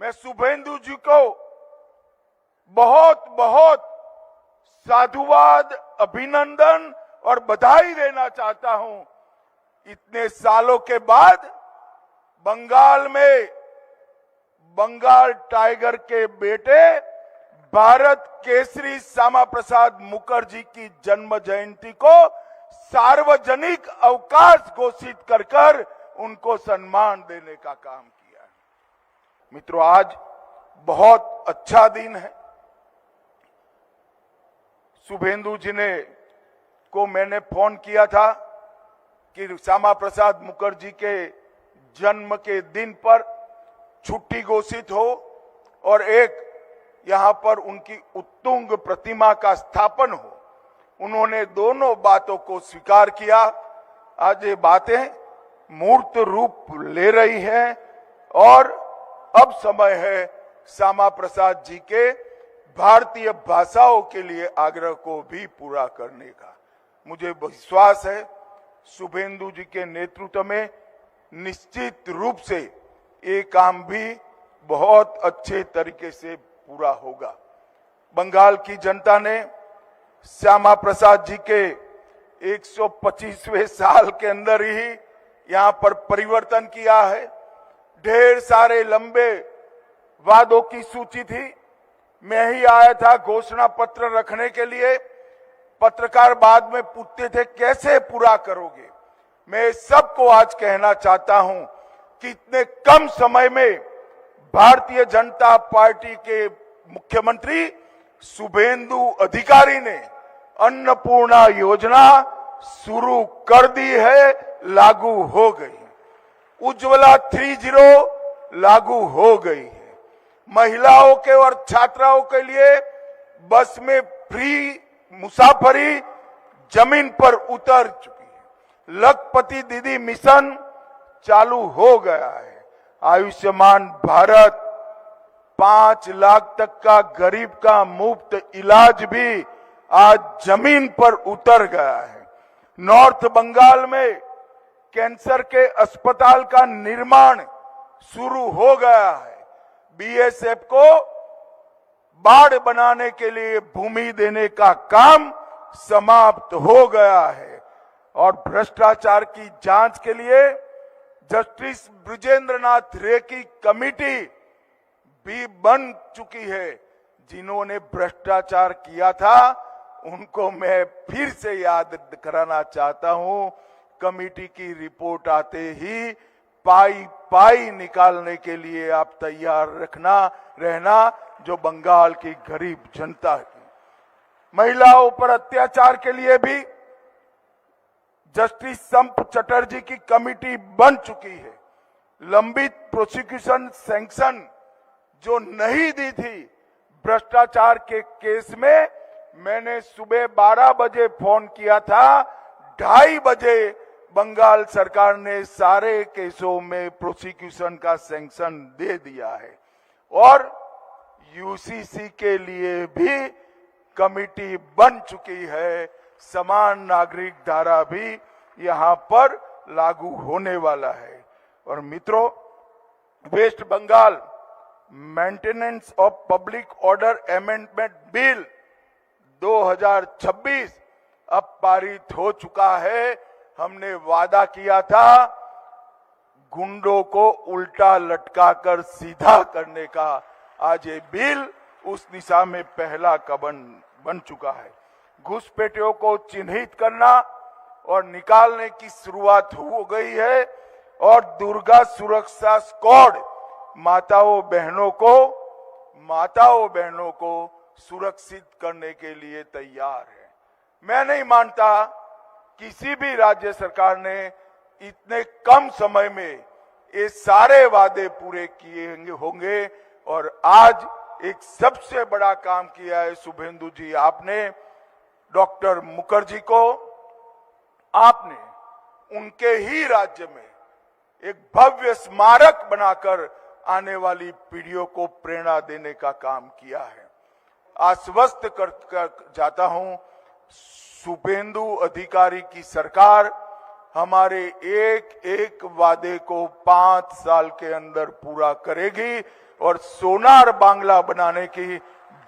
मैं शुभेंदु जी को बहुत बहुत साधुवाद, अभिनंदन और बधाई देना चाहता हूं। इतने सालों के बाद बंगाल में बंगाल टाइगर के बेटे भारत केसरी श्यामा प्रसाद मुखर्जी की जन्म जयंती को सार्वजनिक अवकाश घोषित कर उनको सम्मान देने का काम किया है। मित्रों, आज बहुत अच्छा दिन है। शुभेंदु जी ने को मैंने फोन किया था कि श्यामा प्रसाद मुखर्जी के जन्म के दिन पर छुट्टी घोषित हो और एक यहां पर उनकी उत्तुंग प्रतिमा का स्थापन हो। उन्होंने दोनों बातों को स्वीकार किया। आज ये बातें मूर्त रूप ले रही हैं और अब समय है श्यामा प्रसाद जी के भारतीय भाषाओं के लिए आग्रह को भी पूरा करने का। मुझे विश्वास है शुभेंदु जी के नेतृत्व में निश्चित रूप से ये काम भी बहुत अच्छे तरीके से पूरा होगा। बंगाल की जनता ने श्यामा प्रसाद जी के 125वें साल के अंदर ही यहाँ पर परिवर्तन किया है। ढेर सारे लंबे वादों की सूची थी। मैं ही आया था घोषणा पत्र रखने के लिए। पत्रकार बाद में पूछते थे कैसे पूरा करोगे। मैं सबको आज कहना चाहता हूं कि इतने कम समय में भारतीय जनता पार्टी के मुख्यमंत्री शुभेंदु अधिकारी ने अन्नपूर्णा योजना शुरू कर दी है, लागू हो गई। उज्ज्वला 30 लागू हो गई है। महिलाओं के और छात्राओं के लिए बस में फ्री मुसाफरी जमीन पर उतर चुकी है। लखपति दीदी मिशन चालू हो गया है। आयुष्मान भारत 5 लाख तक का गरीब का मुफ्त इलाज भी आज जमीन पर उतर गया है। नॉर्थ बंगाल में कैंसर के अस्पताल का निर्माण शुरू हो गया है। बीएसएफ को बाढ़ बनाने के लिए भूमि देने का काम समाप्त हो गया है और भ्रष्टाचार की जांच के लिए जस्टिस ब्रिजेंद्र नाथ रे की कमेटी भी बन चुकी है। जिन्होंने भ्रष्टाचार किया था उनको मैं फिर से याद कराना चाहता हूं। कमेटी की रिपोर्ट आते ही पाई पाई निकालने के लिए आप तैयार रहना जो बंगाल की गरीब जनता की। महिलाओं पर अत्याचार के लिए भी जस्टिस संप चटर्जी की कमेटी बन चुकी है। लंबित प्रोसिक्यूशन सैंक्शन जो नहीं दी थी भ्रष्टाचार के केस में, मैंने सुबह 12 बजे फोन किया था। 2:30 बजे बंगाल सरकार ने सारे केसों में प्रोसिक्यूशन का सैंक्शन दे दिया है और यूसीसी के लिए भी कमेटी बन चुकी है। समान नागरिक धारा भी यहां पर लागू होने वाला है। और मित्रों, West Bengal maintenance of public order amendment bill 2026 अब पारित हो चुका है। हमने वादा किया था गुंडों को उल्टा लटकाकर सीधा करने का। आज ये बिल उस दिशा में पहला कदम बन चुका है। घुसपैठियों को चिन्हित करना और निकालने की शुरुआत हो गई है और दुर्गा सुरक्षा स्क्वाड माताओं बहनों को सुरक्षित करने के लिए तैयार है। मैं नहीं मानता किसी भी राज्य सरकार ने इतने कम समय में ये सारे वादे पूरे किए होंगे और आज एक सबसे बड़ा काम किया है शुभेंदु जी। आपने डॉक्टर मुखर्जी को आपने उनके ही राज्य में एक भव्य स्मारक बनाकर आने वाली पीढ़ियों को प्रेरणा देने का काम किया है। आश्वस्त कर जाता हूं शुभेंदु अधिकारी की सरकार हमारे एक एक वादे को 5 साल के अंदर पूरा करेगी और सोनार बांग्ला बनाने की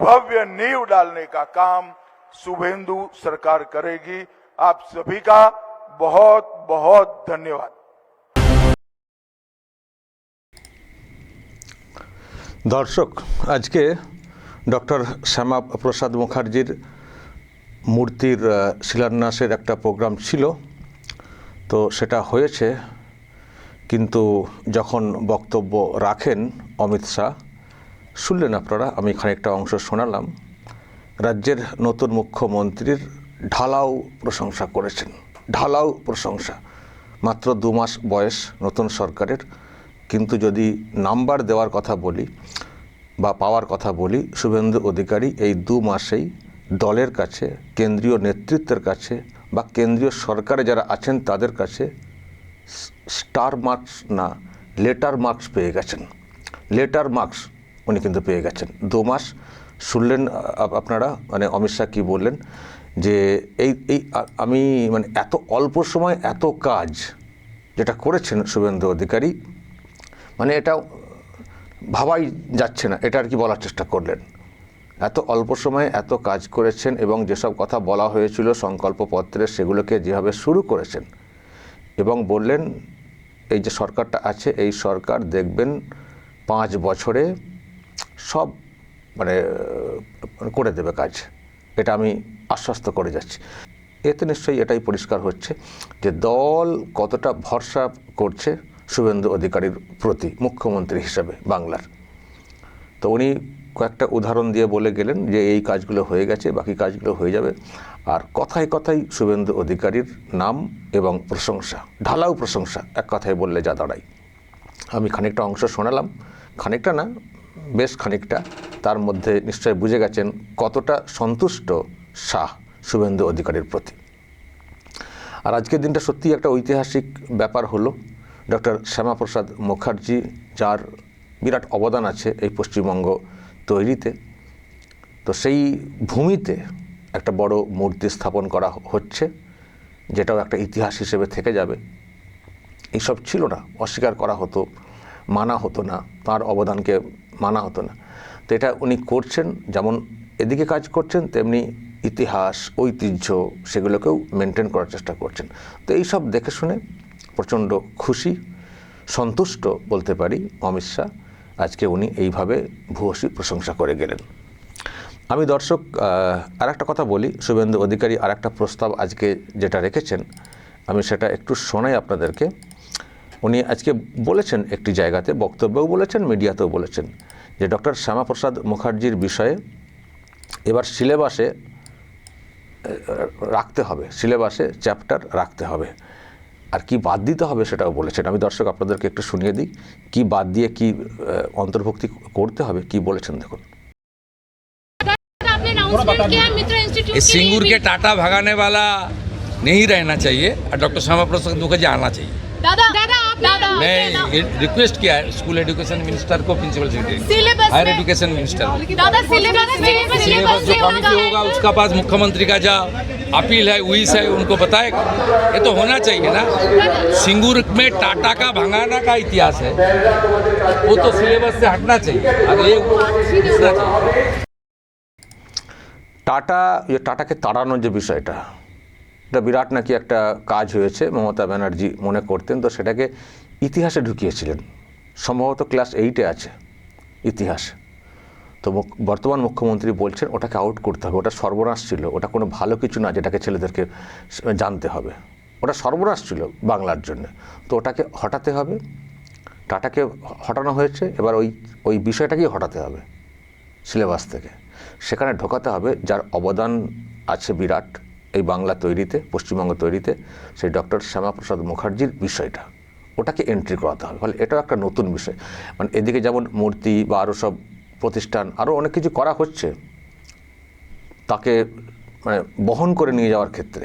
भव्य नींव डालने का काम शुभेंदु सरकार करेगी। आप सभी का बहुत बहुत धन्यवाद। দর্শক, আজকে ডক্টর শ্যামা প্রসাদ মুখার্জির মূর্তির শিলান্যাসের একটা প্রোগ্রাম ছিল, তো সেটা হয়েছে। কিন্তু যখন বক্তব্য রাখেন অমিত শাহ, শুনলেন আপনারা, আমি খানিকটা অংশ শোনালাম, রাজ্যের নতুন মুখ্যমন্ত্রীর ঢালাও প্রশংসা করেছেন। ঢালাও প্রশংসা। মাত্র 2 মাস বয়স নতুন সরকারের, কিন্তু যদি নাম্বার দেওয়ার কথা বলি বা পাওয়ার কথা বলি, শুভেন্দু অধিকারী এই 2 মাসেই দলের কাছে, কেন্দ্রীয় নেতৃত্বের কাছে বা কেন্দ্রীয় সরকারে যারা আছেন তাদের কাছে স্টার মার্কস না, লেটার মার্কস পেয়ে গেছেন। লেটার মার্কস উনি কিন্তু পেয়ে গেছেন। 2 মাস শুনলেন আপনারা, মানে অমিত শাহ কী বললেন, যে এই আমি মানে এত অল্প সময় এত কাজ যেটা করেছেন শুভেন্দু অধিকারী, মানে এটা ভাবাই যাচ্ছে না, এটা আর কি বলার চেষ্টা করলেন। এত অল্প সময়ে এত কাজ করেছেন এবং যেসব কথা বলা হয়েছিল সংকল্পপত্রে সেগুলোকে যেভাবে শুরু করেছেন, এবং বললেন এই যে সরকারটা আছে এই সরকার দেখবেন 5 বছরে সব মানে করে দেবে কাজ, এটা আমি আশ্বস্ত করে যাচ্ছি। এতে নিশ্চয়ই এটাই পরিষ্কার হচ্ছে যে দল কতটা ভরসা করছে শুভেন্দু অধিকারীর প্রতি মুখ্যমন্ত্রী হিসাবে বাংলার। তো উনি কয়েকটা উদাহরণ দিয়ে বলে গেলেন যে এই কাজগুলো হয়ে গেছে, বাকি কাজগুলো হয়ে যাবে। আর কথায় কথায় শুভেন্দু অধিকারীর নাম এবং প্রশংসা, ঢালাও প্রশংসা, এক কথায় বললে যা দাঁড়ায়। আমি খানিকটা অংশ শোনালাম, খানিকটা না বেশ খানিকটা, তার মধ্যে নিশ্চয় বুঝে গেছেন কতটা সন্তুষ্ট শাহ শুভেন্দু অধিকারীর প্রতি। আর আজকের দিনটা সত্যিই একটা ঐতিহাসিক ব্যাপার হলো। ডক্টর শ্যামাপ্রসাদ মুখার্জি, যার বিরাট অবদান আছে এই পশ্চিমবঙ্গ তৈরিতে, তো সেই ভূমিতে একটা বড় মূর্তি স্থাপন করা হচ্ছে, যেটাও একটা ইতিহাস হিসেবে থেকে যাবে। এইসব ছিল না, অস্বীকার করা হতো, মানা হতো না, তার অবদানকে মানা হতো না। তো এটা উনি করছেন, যেমন এদিকে কাজ করছেন তেমনি ইতিহাস, ঐতিহ্য সেগুলোকেও মেনটেন করার চেষ্টা করছেন। তো এইসব দেখে শুনে প্রচণ্ড খুশি, সন্তুষ্ট বলতে পারি অমিত শাহ। আজকে উনি এইভাবে ভূয়সী প্রশংসা করে গেলেন। আমি দর্শক আর একটা কথা বলি, শুভেন্দু অধিকারী আর একটা প্রস্তাব আজকে যেটা রেখেছেন, আমি সেটা একটু শোনাই আপনাদেরকে। উনি আজকে বলেছেন একটি জায়গাতে, বক্তব্যও বলেছেন, মিডিয়াতেও বলেছেন, যে ডক্টর শ্যামাপ্রসাদ মুখার্জির বিষয়ে এবার সিলেবাসে রাখতে হবে, সিলেবাসে চ্যাপ্টার রাখতে হবে, আর কি বাদ দিতে হবে সেটাও বলেছেন। আমি দর্শক আপনাদেরকে একটু শুনিয়ে দিই, কি বাদ দিয়ে কি অন্তর্ভুক্তি করতে হবে, কি বলেছেন দেখুন। सिंगूर के टाटा भगाने वाला नहीं रहना चाहिए और डॉक्टर श्यामा प्रसाद मुखर्जी आना चाहिए। मैं रिक्वेस्ट किया है स्कूल एजुकेशन मिनिस्टर को, principal secretary, higher education minister, syllabus जो कमिटी होगा उसका पास मुख्यमंत्री का जो अपील है विश है उनको बताएगा। ये तो होना चाहिए ना। सिंगूर में टाटा का भगाना का इतिहास है, वो तो सिलेबस से हटना चाहिए और ये घुसना चाहिए। টাটাকে তাড়ানোর যে বিষয়টা, এটা বিরাট নাকি একটা কাজ হয়েছে, মমতা ব্যানার্জি মনে করতেন, তো সেটাকে ইতিহাসে ঢুকিয়েছিলেন। সম্ভবত ক্লাস 8-এ আছে ইতিহাস। তো বর্তমান মুখ্যমন্ত্রী বলছেন ওটাকে আউট করতে হবে, ওটা সর্বনাশ ছিল, ওটা কোনো ভালো কিছু না যেটাকে ছেলেদেরকে জানতে হবে, ওটা সর্বনাশ ছিল বাংলার জন্য, তো ওটাকে হটাতে হবে। টাটাকে হটানো হয়েছে, এবার ওই বিষয়টাকেই হটাতে হবে সিলেবাস থেকে, সেখানে ঢোকাতে হবে যার অবদান আছে বিরাট এই বাংলা তৈরিতে, পশ্চিমবঙ্গ তৈরিতে, সেই ডক্টর শ্যামাপ্রসাদ মুখার্জির বিষয়টা, ওটাকে এন্ট্রি করাতে হবে। ফলে এটাও একটা নতুন বিষয়। মানে এদিকে যেমন মূর্তি বা আরও সব প্রতিষ্ঠান, আরও অনেক কিছু করা হচ্ছে তাকে মানে বহন করে নিয়ে যাওয়ার ক্ষেত্রে,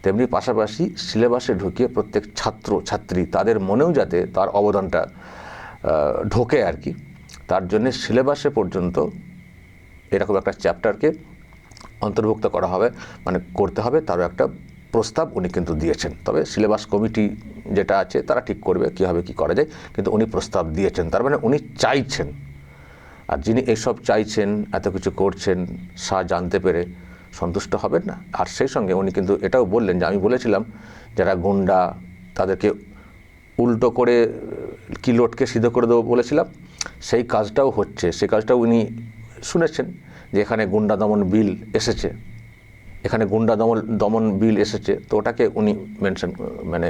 তেমনি পাশাপাশি সিলেবাসে ঢুকিয়ে প্রত্যেক ছাত্র ছাত্রী তাদের মনেও যাতে তার অবদানটা ঢোকে আর কি, তার জন্যে সিলেবাসে পর্যন্ত এরকম একটা চ্যাপ্টারকে অন্তর্ভুক্ত করা হবে, মানে করতে হবে, তারও একটা প্রস্তাব উনি কিন্তু দিয়েছেন। তবে সিলেবাস কমিটি যেটা আছে তারা ঠিক করবে কীভাবে কী করা যায়, কিন্তু উনি প্রস্তাব দিয়েছেন, তার মানে উনি চাইছেন। আর যিনি এইসব চাইছেন, এত কিছু করছেন, জানতে পেরে সন্তুষ্ট হবেন না। আর সেই সঙ্গে উনি কিন্তু এটাও বললেন যে আমি বলেছিলাম যারা গুন্ডা তাদেরকে উল্টো করে কি লোটকে সিধে করে দেবো বলেছিলাম, সেই কাজটাও হচ্ছে। সেই কাজটাও উনি শুনেছেন যে এখানে গুন্ডা দমন বিল এসেছে, এখানে গুন্ডা দমন বিল এসেছে, তো ওটাকে উনি মেনশন মানে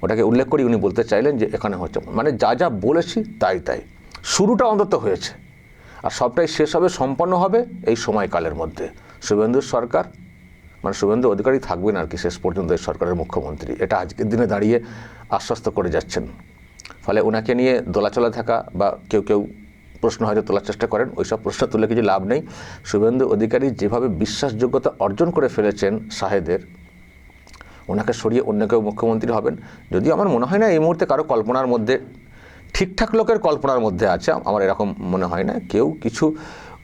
ওটাকে উল্লেখ করে উনি বলতে চাইলেন যে এখানে হচ্ছে, মানে যা যা বলেছি তাই তাই শুরুটা অন্তত হয়েছে। আর সবটাই শেষ হবে, সম্পন্ন হবে এই সময়কালের মধ্যে। শুভেন্দুর সরকার মানে শুভেন্দু অধিকারী থাকবেন আর কি শেষ পর্যন্ত এই সরকারের মুখ্যমন্ত্রী, এটা আজকের দিনে দাঁড়িয়ে আশ্বস্ত করে যাচ্ছেন। ফলে ওনাকে নিয়ে দোলাচলা থাকা বা কেউ কেউ প্রশ্ন হয়তো তোলার চেষ্টা করেন, ওইসব প্রশ্ন তুলে কিছু লাভ নেই। শুভেন্দু অধিকারী যেভাবে বিশ্বাসযোগ্যতা অর্জন করে ফেলেছেন শাহেদের, ওনাকে সরিয়ে অন্য কেউ মুখ্যমন্ত্রী হবেন যদিও আমার মনে হয় না এই মুহূর্তে কারো কল্পনার মধ্যে, ঠিকঠাক লোকের কল্পনার মধ্যে আছে, আমার এরকম মনে হয় না। কেউ কিছু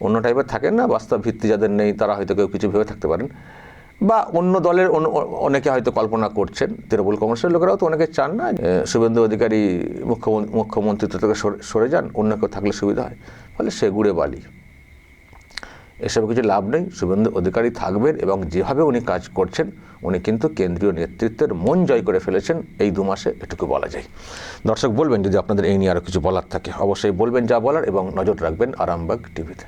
অন্য টাইপের থাকেন না, বাস্তব ভিত্তি যাদের নেই তারা হয়তো কেউ কিছু ভেবে থাকতে পারেন, বা অন্য দলের অনেকে হয়তো কল্পনা করছেন। তৃণমূল কংগ্রেসের লোকেরাও তো অনেকে চান না শুভেন্দু অধিকারী মুখ্যমন্ত্রিত্ব থেকে সরে যান, অন্য কেউ থাকলে সুবিধা হয়। ফলে সে গুড়ে বালি, এসব কিছু লাভ নেই। শুভেন্দু অধিকারী থাকবেন এবং যেভাবে উনি কাজ করছেন উনি কিন্তু কেন্দ্রীয় নেতৃত্বের মন জয় করে ফেলেছেন এই 2 মাসে, এটুকু বলা যায়। দর্শক বলবেন যদি আপনাদের এই নিয়ে আরও কিছু বলার থাকে, অবশ্যই বলবেন যা বলার, এবং নজর রাখবেন আরামবাগ টিভিতে।